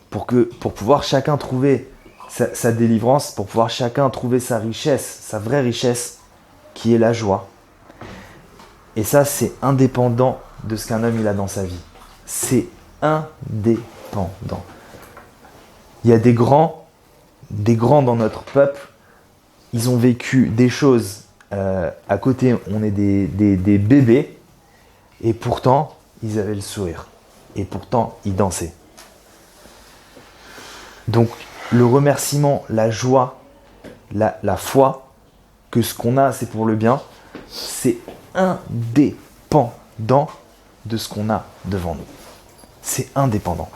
pour pouvoir chacun trouver sa délivrance, pour pouvoir chacun trouver sa richesse, sa vraie richesse, qui est la joie. Et ça, c'est indépendant de ce qu'un homme il a dans sa vie. C'est indépendant. Il y a des grands dans notre peuple, ils ont vécu des choses. À côté, on est des bébés, et pourtant, ils avaient le sourire. Et pourtant, ils dansaient. Donc, le remerciement, la joie, la foi, que ce qu'on a, c'est pour le bien, c'est indépendant de ce qu'on a devant nous. C'est indépendant.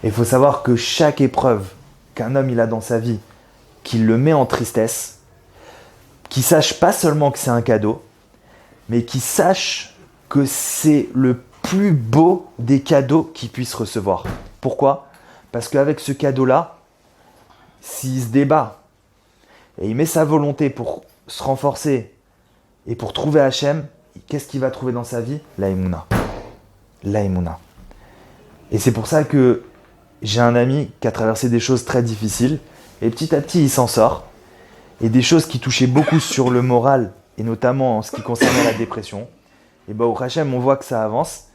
Et il faut savoir que chaque épreuve qu'un homme il a dans sa vie, qu'il le met en tristesse, qu'il sache pas seulement que c'est un cadeau, mais qu'il sache que c'est le plus beau des cadeaux qu'il puisse recevoir. Pourquoi ? Parce qu'avec ce cadeau-là, s'il se débat et il met sa volonté pour se renforcer et pour trouver Hachem, qu'est-ce qu'il va trouver dans sa vie ? La Emouna. La Emouna. Et c'est pour ça que j'ai un ami qui a traversé des choses très difficiles et petit à petit il s'en sort. Et des choses qui touchaient beaucoup sur le moral et notamment en ce qui concernait la dépression. Et au Hachem, on voit que ça avance.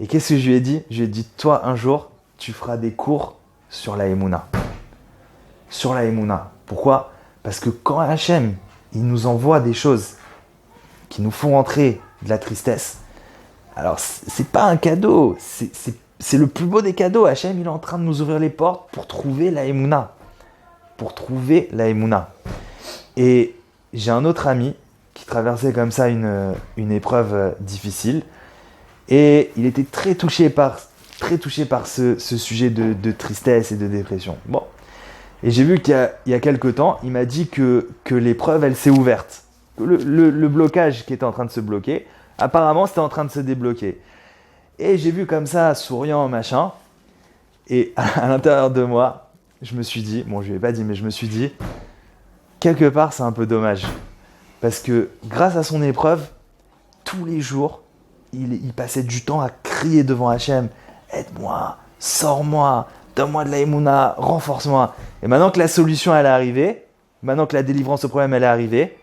Et qu'est-ce que je lui ai dit ? Je lui ai dit, toi un jour, tu feras des cours sur la Emouna. Sur la Emouna. Pourquoi ? Parce que quand Hachem, il nous envoie des choses qui nous font rentrer de la tristesse, alors c'est pas un cadeau, c'est le plus beau des cadeaux. Hachem, il est en train de nous ouvrir les portes pour trouver la Emouna. Pour trouver la Emouna. Et j'ai un autre ami qui traversait comme ça une épreuve difficile et il était très touché par ce sujet de tristesse et de dépression. Bon. Et j'ai vu qu'il y a quelque temps, il m'a dit que l'épreuve, elle s'est ouverte. Le blocage qui était en train de se bloquer, apparemment, c'était en train de se débloquer. Et j'ai vu comme ça, souriant, machin. Et à l'intérieur de moi, je me suis dit, bon, je ne lui ai pas dit, mais je me suis dit, quelque part, c'est un peu dommage. Parce que grâce à son épreuve, tous les jours, il passait du temps à crier devant Hachem, aide-moi, sors-moi, donne-moi de la Emouna, renforce-moi. Et maintenant que la solution elle est arrivée, maintenant que la délivrance au problème elle est arrivée,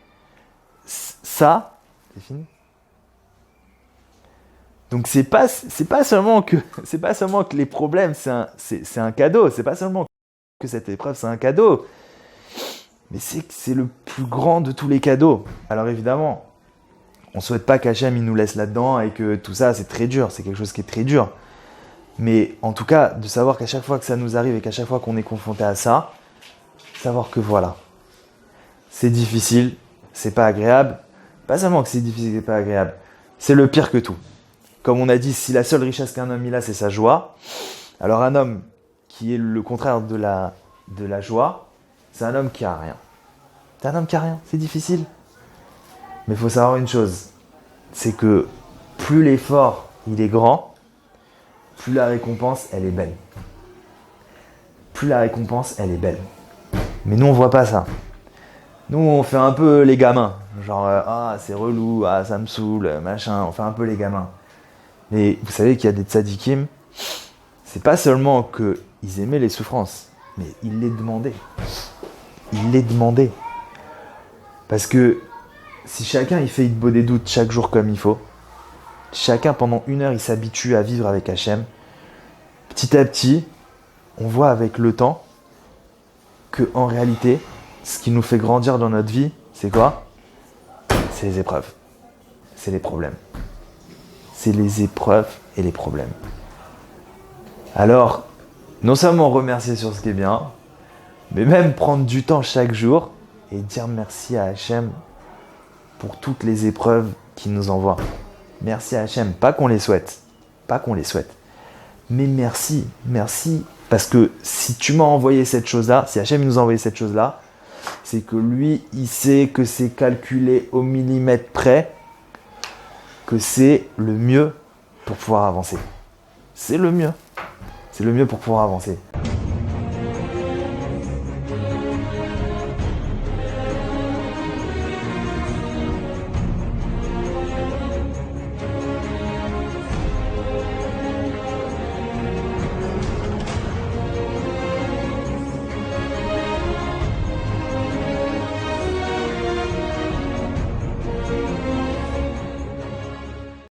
ça, c'est fini. Donc c'est pas seulement que les problèmes c'est un cadeau, c'est pas seulement que cette épreuve c'est un cadeau, mais c'est le plus grand de tous les cadeaux. Alors évidemment, on souhaite pas qu'Hachem il nous laisse là-dedans et que tout ça c'est très dur, c'est quelque chose qui est très dur. Mais en tout cas, de savoir qu'à chaque fois que ça nous arrive et qu'à chaque fois qu'on est confronté à ça, savoir que voilà, c'est difficile, c'est pas agréable. Pas seulement que c'est difficile, c'est pas agréable, c'est le pire que tout. Comme on a dit, si la seule richesse qu'un homme il a, c'est sa joie, alors un homme qui est le contraire de la joie, c'est un homme qui a rien. C'est un homme qui a rien, c'est difficile. Mais il faut savoir une chose, c'est que plus l'effort il est grand, plus la récompense, elle est belle. Plus la récompense, elle est belle. Mais nous, on voit pas ça. Nous, on fait un peu les gamins. Genre, c'est relou, ça me saoule, machin. On fait un peu les gamins. Mais vous savez qu'il y a des tzadikim, c'est pas seulement qu'ils aimaient les souffrances, mais ils les demandaient. Ils les demandaient. Parce que si chacun, il fait Hitbo des doutes chaque jour comme il faut, chacun, pendant 1 heure, il s'habitue à vivre avec Hachem. Petit à petit, on voit avec le temps qu'en réalité, ce qui nous fait grandir dans notre vie, c'est quoi ? C'est les épreuves. C'est les problèmes. C'est les épreuves et les problèmes. Alors, non seulement remercier sur ce qui est bien, mais même prendre du temps chaque jour et dire merci à Hachem pour toutes les épreuves qu'il nous envoie. Merci à Hachem, pas qu'on les souhaite, mais merci, parce que si tu m'as envoyé cette chose-là, si Hachem nous a envoyé cette chose-là, c'est que lui, il sait que c'est calculé au millimètre près, que c'est le mieux pour pouvoir avancer. C'est le mieux pour pouvoir avancer.